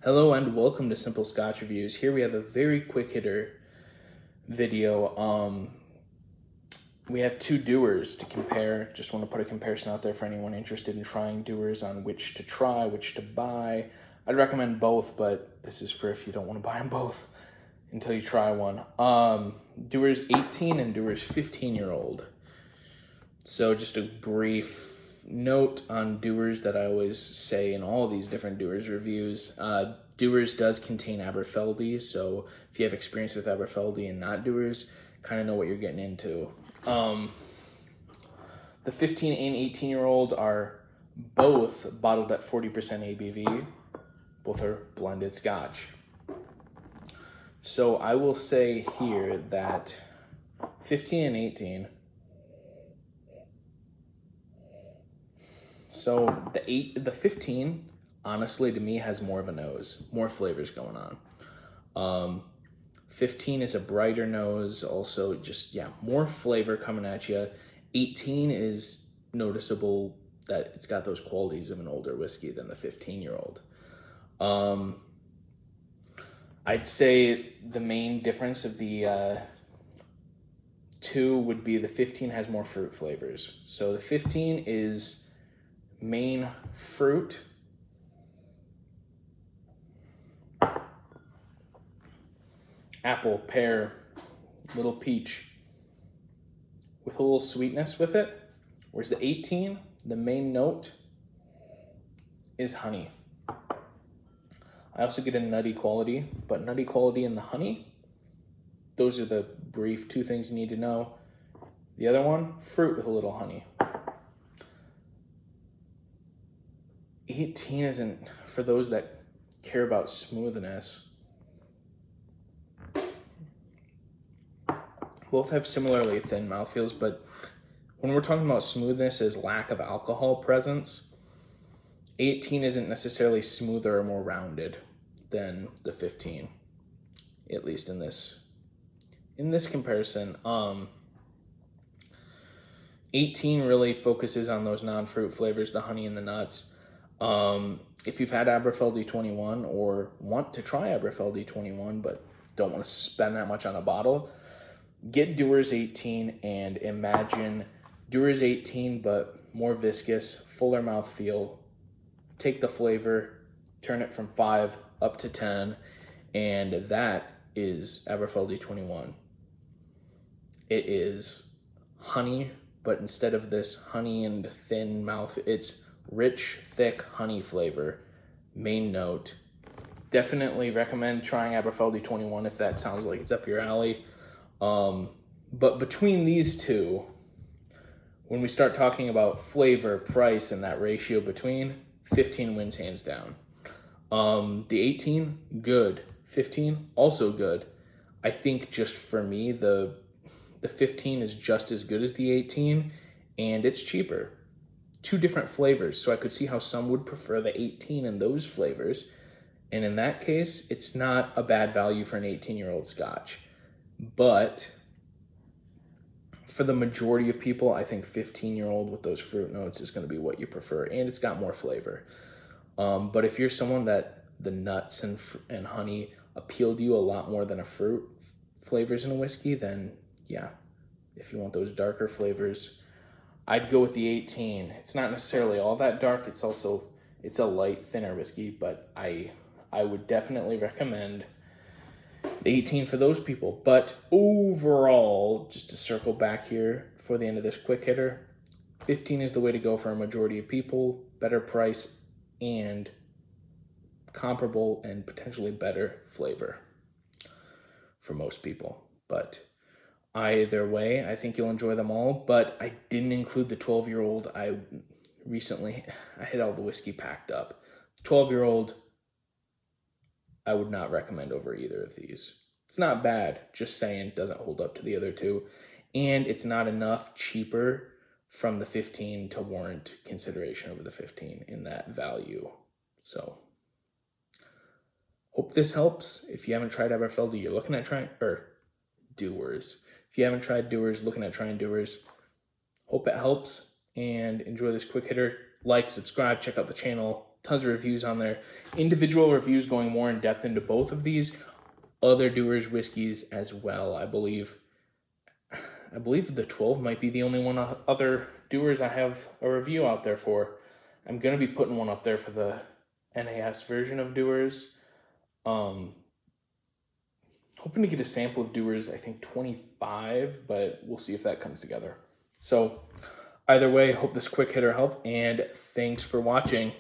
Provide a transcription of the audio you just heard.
Hello and welcome to Simple Scotch Reviews. Here we have a very quick hitter video. We have two Dewars to compare. Just want to put a comparison out there for anyone interested in trying Dewars on which to try, which to buy. I'd recommend both, but this is for if you don't want to buy them both until you try one. Dewars 18 and Dewars 15-year-old. So just a brief note on Dewars that I always say in all these different Dewars reviews. Dewars does contain Aberfeldy, so if you have experience with Aberfeldy and not Dewars, kind of know what you're getting into. The 15 and 18-year-old are both bottled at 40% ABV. Both are blended Scotch. So I will say here that 15 and 18. So the 15, honestly, to me, has more of a nose, more flavors going on. 15 is a brighter nose, also just, more flavor coming at you. 18 is noticeable that it's got those qualities of an older whiskey than the 15-year-old. I'd say the main difference of the two would be the 15 has more fruit flavors. So the 15 is main fruit, apple, pear, little peach, with a little sweetness with it. Whereas the 18, the main note is honey. I also get a nutty quality, but nutty quality in the honey, those are the brief two things you need to know. The other one, fruit with a little honey. 18 isn't, for those that care about smoothness. Both have similarly thin mouthfeels, but when we're talking about smoothness as lack of alcohol presence, 18 isn't necessarily smoother or more rounded than the 15, at least in this comparison. 18 really focuses on those non-fruit flavors, the honey and the nuts. If you've had Aberfeldy 21 or want to try Aberfeldy 21 but don't want to spend that much on a bottle, get Dewars 18 and imagine Dewars 18 but more viscous, fuller mouthfeel. Take the flavor, turn it from 5 up to 10, and that is Aberfeldy 21. It is honey, but instead of this honey and thin mouth, it's rich, thick honey flavor, main note. Definitely recommend trying Aberfeldy 21 if that sounds like it's up your alley. But between these two, when we start talking about flavor, price, and that ratio between, 15 wins hands down. The 18, good. 15, also good. I think just for me, the 15 is just as good as the 18, and it's cheaper. Two different flavors, so I could see how some would prefer the 18 and those flavors. And in that case, it's not a bad value for an 18-year-old Scotch. But for the majority of people, I think 15-year-old with those fruit notes is going to be what you prefer, and it's got more flavor. But if you're someone that the nuts and honey appeal to you a lot more than a fruit flavors in a whiskey, then if you want those darker flavors, I'd go with the 18. It's not necessarily all that dark. It's a light, thinner whiskey, but I would definitely recommend the 18 for those people. But overall, just to circle back here for the end of this quick hitter, 15 is the way to go for a majority of people. Better price and comparable and potentially better flavor for most people. But either way, I think you'll enjoy them all, but I didn't include the 12-year-old. I had all the whiskey packed up. 12-year-old, I would not recommend over either of these. It's not bad, just saying, doesn't hold up to the other two, and it's not enough cheaper from the 15 to warrant consideration over the 15 in that value. So, hope this helps. If you haven't tried Aberfeldy, you're looking at trying, Dewars. If you haven't tried Dewars, looking at trying Dewars, hope it helps and enjoy this quick hitter. Like, subscribe, check out the channel. tons of reviews on there. Individual reviews going more in depth into both of these other Dewars whiskeys as well. I believe the 12 might be the only one other Dewars I have a review out there for. I'm going to be putting one up there for the NAS version of Dewars. Hoping to get a sample of Dewars, I think 25, but we'll see if that comes together. So either way, hope this quick hitter helped, and thanks for watching.